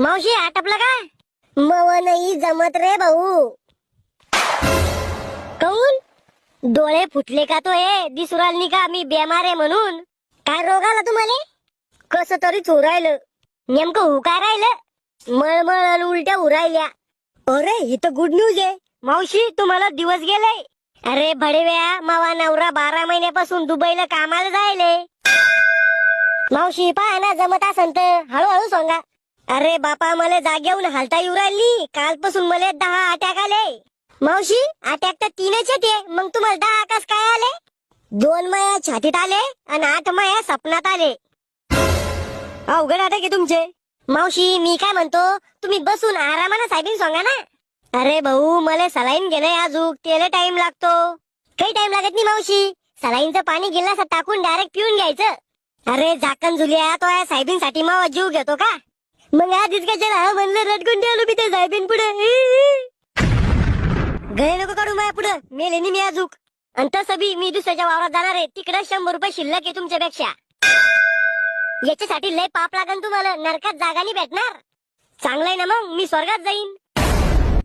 मावशी आटपलं काय? मव नाही जमत रे भाऊ. काऊन? डोळे फुटले का तो हे दिसुराल नाही का मी बेमार आहे म्हणून? काय रोग आला तुम्हाला? कस तरी चोरायलं. नेमकं हु काय राहिलं? मळमळ आणि उलट्या उरायल्या. अरे ही तर गुड न्यूज आहे. मावशी तुम्हाला दिवस गेले. अरे भडव्या मावा नवरा 12 महिन्यापासून दुबईला कामाला जायले. मावशी पहा ना जमत असन तर हळूहळू सांगा. अरे बापा मला जागेहून हालता येऊ राहिली. कालपासून मला 10 अटॅक आले. मावशी अटॅक तर 3च येते मग तुम्हाला 10 कस काय आले? 2 माया छातीत आले आणि 8 माया सपनात आले. अवघड अटॅक आहे तुमचे. मावशी मी काय म्हणतो तुम्ही बसून आरामानं साहेबीन सांगा ना. अरे भाऊ मला सलाईन घेणं अजून त्याला टाइम लागतो. काही टाइम लागत नाही मावशी. सलाईनचं पाणी गिलासात टाकून डायरेक्ट पिऊन घ्यायचं. अरे झाकण झुलिया तो या साहेबींसाठी मावा जीव घेतो का? मग आधीच कशाला म्हणलं रटकून ठेवलो मी ते साहेबीन पुढे. गळे नको काढू माझ्या पुढं मेले नाही मी अजूक. आणि तसं बी मी दुसऱ्याच्या वावरात जाणार आहे तिकडे 100 रुपये शिल्लक आहे तुमच्यापेक्षा. याच्यासाठी लय पाप लागन तुम्हाला. नरकात जागा नाही भेटणार. चांगलंय ना मग मी स्वर्गात जाईन.